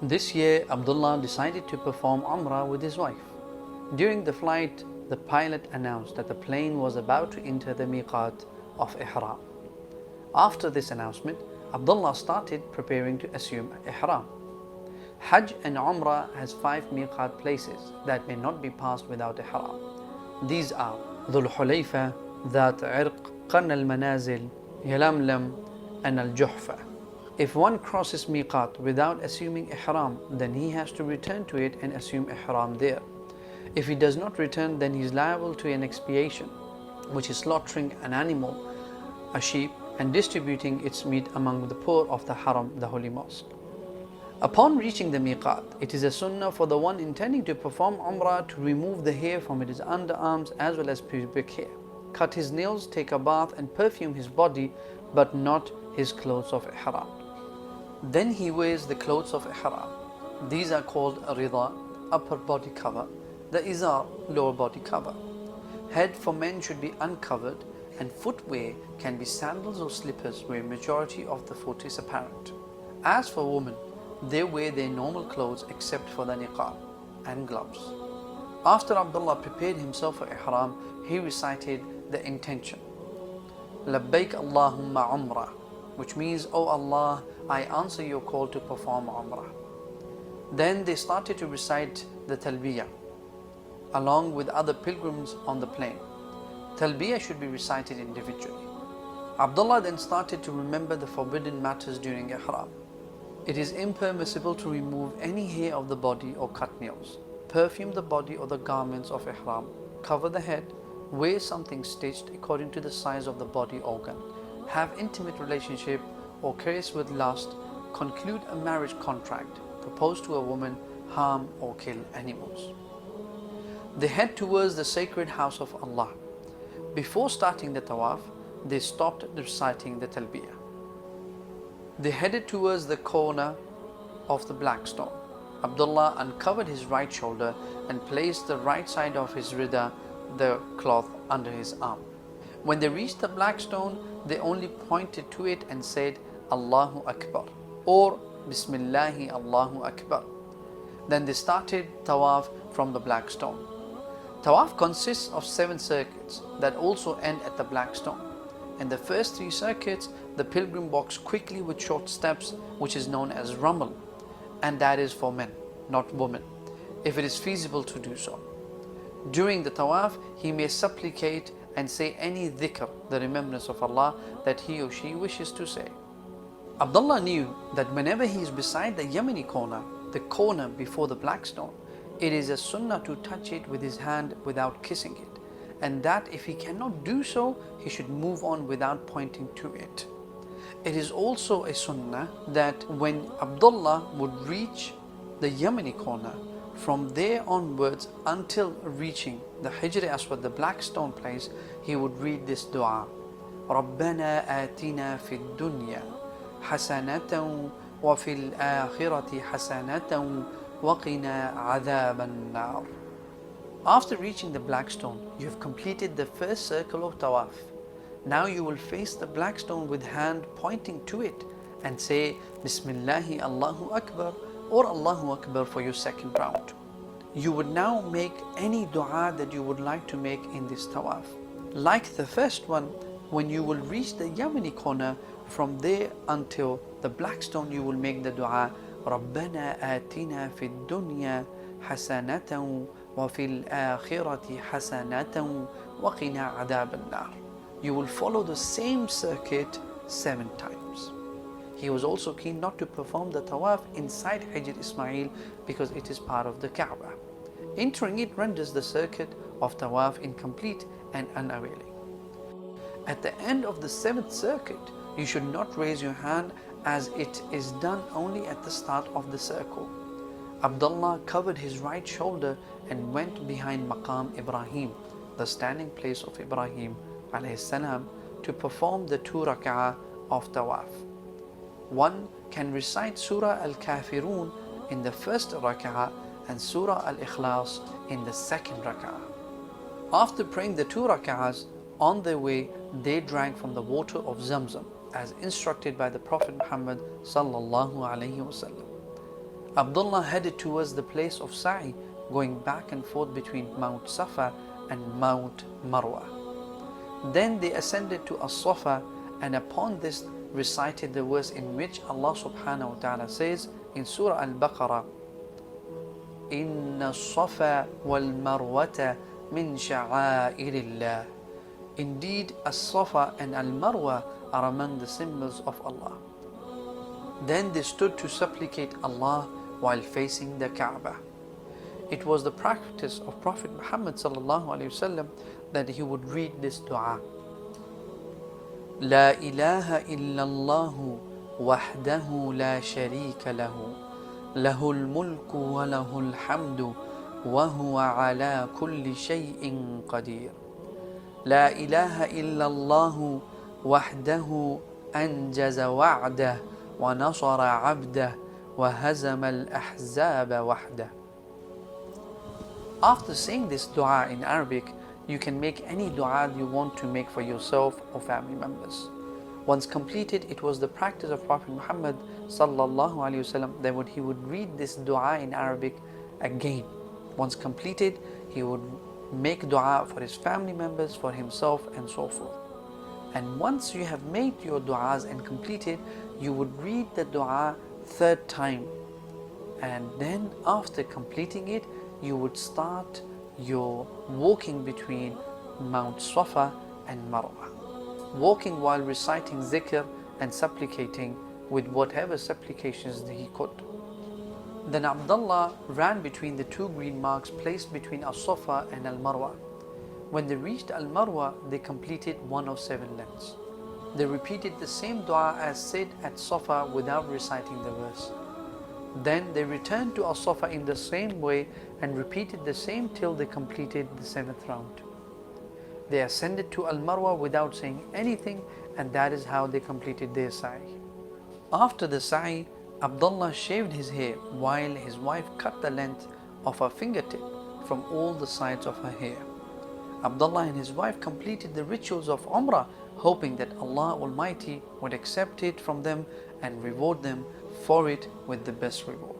This year, Abdullah decided to perform Umrah with his wife. During the flight, the pilot announced that the plane was about to enter the miqat of Ihram. After this announcement, Abdullah started preparing to assume Ihram. Hajj and Umrah has 5 miqat places that may not be passed without Ihram. These are Dhul Hulayfa, Dhat Irq, Qarn al-Manazil, Yalamlam, and Al-Juhfa. If one crosses miqat without assuming ihram, then he has to return to it and assume ihram there. If he does not return, then he is liable to an expiation, which is slaughtering an animal, a sheep, and distributing its meat among the poor of the haram, the holy mosque. Upon reaching the miqat, it is a sunnah for the one intending to perform umrah to remove the hair from his underarms as well as pubic hair, cut his nails, take a bath, and perfume his body, but not his clothes of ihram. Then he wears the clothes of ihram. These are called rida, upper body cover, the izar, lower body cover. Head for men should be uncovered, and footwear can be sandals or slippers where majority of the foot is apparent. As for women, they wear their normal clothes except for the niqab and gloves. After Abdullah prepared himself for ihram, he recited the intention, Labbaik Allahumma Umrah, which means, "O Allah, I answer your call to perform Umrah." Then they started to recite the Talbiyah along with other pilgrims on the plane. Talbiyah should be recited individually. Abdullah then started to remember the forbidden matters during Ihram. It is impermissible to remove any hair of the body or cut nails, perfume the body or the garments of Ihram, cover the head, wear something stitched according to the size of the body organ, have intimate relationship or caress with lust, conclude a marriage contract, propose to a woman, harm or kill animals. They head towards the sacred house of Allah. Before starting the tawaf, they stopped reciting the talbiyah. They headed towards the corner of the black stone. Abdullah uncovered his right shoulder and placed the right side of his rida, the cloth, under his arm. When they reached the black stone, they only pointed to it and said, Allahu Akbar, or Bismillahi Allahu Akbar. Then they started tawaf from the black stone. Tawaf consists of 7 circuits that also end at the black stone. In the first 3 circuits, the pilgrim walks quickly with short steps, which is known as ramal, and that is for men, not women, if it is feasible to do so. During the tawaf, he may supplicate and say any dhikr, the remembrance of Allah, that he or she wishes to say. Abdullah knew that whenever he is beside the Yemeni corner, the corner before the black stone, it is a sunnah to touch it with his hand without kissing it, and that if he cannot do so, he should move on without pointing to it. It is also a sunnah that when Abdullah would reach the Yemeni corner, from there onwards until reaching the Hijr Aswad, the black stone place, he would read this dua, رَبَّنَا آتِنَا فِي الدُّنْيَا حَسَنَةً وَفِي الْآخِرَةِ حَسَنَةً وَقِنَا عَذَابَ النَّارِ. After reaching the black stone, you have completed the first circle of tawaf. Now you will face the black stone with hand pointing to it and say Bismillahi Allahu Akbar or Allahu Akbar for your second round. You would now make any dua that you would like to make in this tawaf. Like the first one, when you will reach the Yemeni corner, from there until the black stone, you will make the dua رَبَّنَا آتِنَا فِي الدُّنْيَا حَسَنَةً وَفِي الْآخِرَةِ حَسَنَةً وَقِنَا عَذَابَ النَّارِ. You will follow the same circuit 7 times. He was also keen not to perform the tawaf inside Hijr Ismail because it is part of the Kaaba. Entering it renders the circuit of tawaf incomplete and unavailing. At the end of the 7th circuit, you should not raise your hand as it is done only at the start of the circle. Abdullah covered his right shoulder and went behind Maqam Ibrahim, the standing place of Ibrahim alayhi salam, to perform the 2 rak'ah of tawaf. One can recite Surah Al-Kafirun in the first rak'ah and Surah Al-Ikhlas in the second rak'ah. After praying the 2 rak'ahs, on their way they drank from the water of Zamzam as instructed by the Prophet Muhammad sallallahu alaihi wasallam. Abdullah headed towards the place of Sa'i, going back and forth between Mount Safa and Mount Marwa. Then they ascended to As-Safa, and upon this recited the verse in which Allah subhanahu wa ta'ala says in Surah Al-Baqarah, Inna as-Safa wal-Marwata min sha'airillah. Indeed, As-Safa and Al-Marwa are among the symbols of Allah. Then they stood to supplicate Allah while facing the Kaaba. It was the practice of Prophet Muhammad sallallahu alaihi wasallam that he would read this dua. La ilaha illallah wahdahu la sharika lahu, lahul mulku wa lahul hamdu, wa huwa ala kulli shay'in qadir. La ilaha illallah wahdahu anjaza wa'dah wa nasara 'abdah wa hazama al-ahzaba wahdah. After saying this dua in Arabic, you can make any dua you want to make for yourself or family members. Once completed, it was the practice of Prophet Muhammad sallallahu alaihi wasallam that he would read this dua in Arabic again. Once completed, he would make dua for his family members, for himself, and so forth. And once you have made your duas and completed, you would read the dua third time. And then after completing it, you would start your walking between Mount Safa and Marwa, walking while reciting zikr and supplicating with whatever supplications he could. Then Abdullah ran between the two green marks placed between As-Safa and Al-Marwa. When they reached Al-Marwa, they completed one of 7 lengths. They repeated the same dua as said at Safa without reciting the verse. Then they returned to As-Safa in the same way and repeated the same till they completed the 7th round. They ascended to Al-Marwa without saying anything, and that is how they completed their sa'i. After the sa'i, Abdullah shaved his hair while his wife cut the length of her fingertip from all the sides of her hair. Abdullah and his wife completed the rituals of Umrah, hoping that Allah Almighty would accept it from them and reward them for it with the best reward.